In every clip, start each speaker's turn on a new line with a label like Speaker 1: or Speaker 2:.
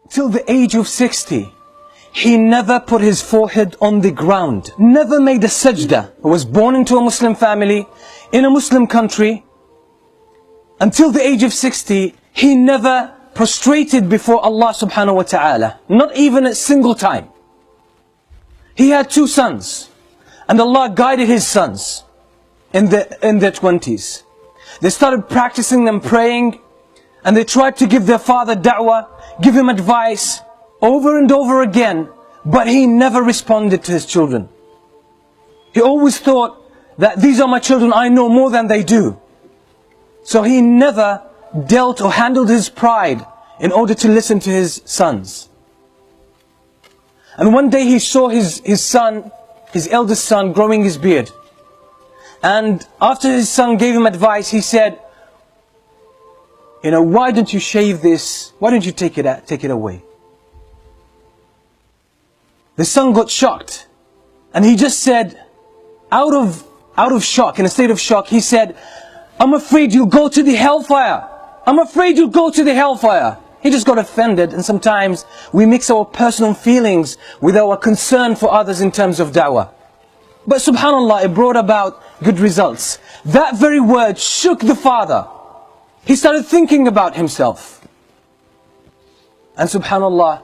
Speaker 1: till the age of 60, he never put his forehead on the ground, never made a sajda. He was born into a Muslim family, in a Muslim country. Until the age of 60, he never prostrated before Allah subhanahu wa ta'ala, not even a single time. He had 2 sons, and Allah guided his sons in their 20s. They started practicing them praying, and they tried to give their father da'wah, give him advice over and over again, but he never responded to his children. He always thought that these are my children, I know more than they do. So he never dealt or handled his pride in order to listen to his sons. And one day he saw his son, his eldest son, growing his beard. And after his son gave him advice, he said, why don't you shave this? Why don't you take it away? The son got shocked. And he just said, out of shock, in a state of shock, he said, I'm afraid you'll go to the hellfire. I'm afraid you'll go to the hellfire. He just got offended, and sometimes we mix our personal feelings with our concern for others in terms of da'wah. But subhanallah, it brought about good results. That very word shook the father. He started thinking about himself. And subhanallah,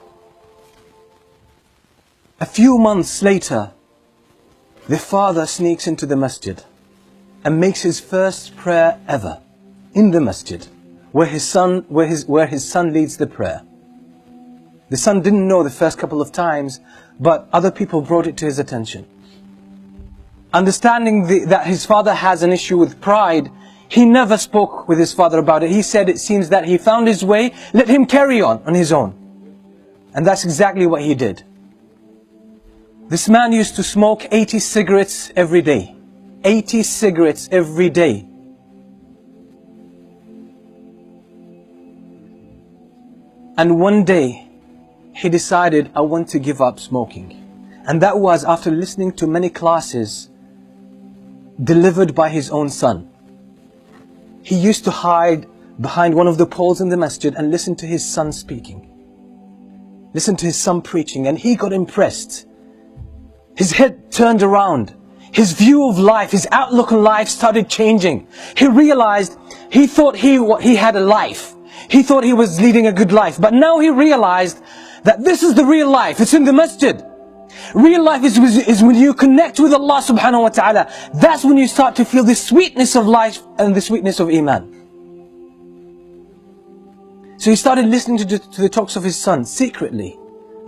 Speaker 1: a few months later, the father sneaks into the masjid and makes his first prayer ever in the masjid, where his son leads the prayer. The son didn't know the first couple of times, but other people brought it to his attention. Understanding that his father has an issue with pride, he never spoke with his father about it. He said, it seems that he found his way, let him carry on his own. And that's exactly what he did. This man used to smoke 80 cigarettes every day. 80 cigarettes every day. And one day, he decided, I want to give up smoking. And that was after listening to many classes delivered by his own son. He used to hide behind one of the poles in the masjid and listen to his son speaking. Listen to his son preaching, and he got impressed. His head turned around. His view of life, his outlook on life started changing. He realized, he thought he had a life. He thought he was leading a good life. But now he realized that this is the real life. It's in the masjid. Real life is when you connect with Allah subhanahu wa ta'ala. That's when you start to feel the sweetness of life and the sweetness of Iman. So he started listening to the talks of his son secretly,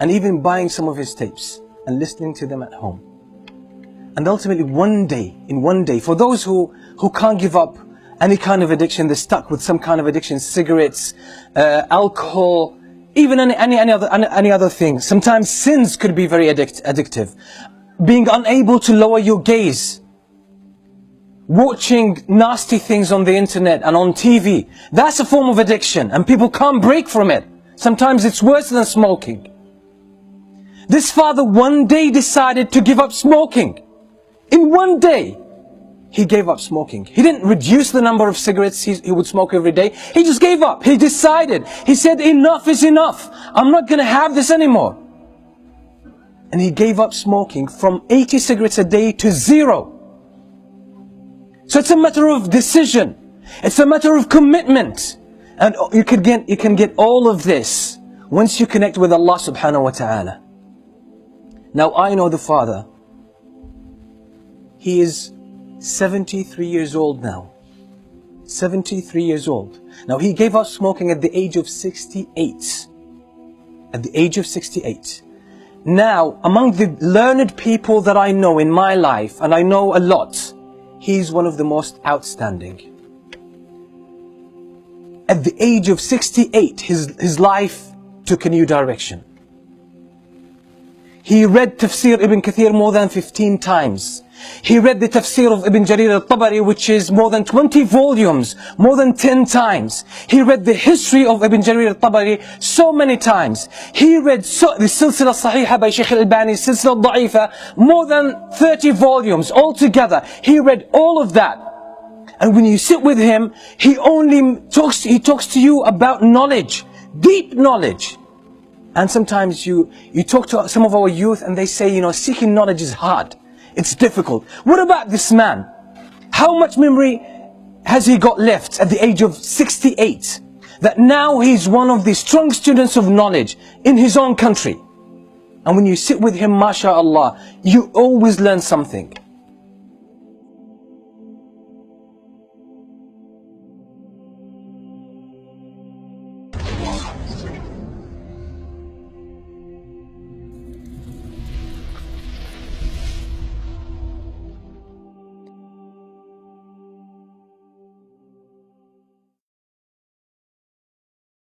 Speaker 1: and even buying some of his tapes and listening to them at home. And ultimately one day, for those who can't give up any kind of addiction, they're stuck with some kind of addiction, cigarettes, alcohol, even any other thing. Sometimes sins could be very addictive. Being unable to lower your gaze, watching nasty things on the internet and on TV, that's a form of addiction, and people can't break from it. Sometimes it's worse than smoking. This father one day decided to give up smoking. In one day, he gave up smoking. He didn't reduce the number of cigarettes he would smoke every day. He just gave up. He decided. He said, enough is enough. I'm not going to have this anymore. And he gave up smoking from 80 cigarettes a day to 0. So it's a matter of decision. It's a matter of commitment. And you can get all of this once you connect with Allah subhanahu wa ta'ala. Now I know the father. He is 73 years old now. 73 years old. Now he gave up smoking at the age of 68. At the age of 68. Now, among the learned people that I know in my life, and I know a lot, he's one of the most outstanding. At the age of 68, his life took a new direction. He read Tafsir Ibn Kathir more than 15 times. He read the Tafsir of Ibn Jarir al-Tabari, which is more than 20 volumes, more than 10 times. He read the history of Ibn Jarir al-Tabari so many times. He read the Silsila Sahiha by Shaykh al-Albani, Silsila Da'ifa, more than 30 volumes altogether. He read all of that. And when you sit with him, he talks to you about knowledge, deep knowledge. And sometimes you talk to some of our youth and they say, you know, seeking knowledge is hard. It's difficult. What about this man? How much memory has he got left at the age of 68? That now he's one of the strong students of knowledge in his own country. And when you sit with him, mashallah, you always learn something.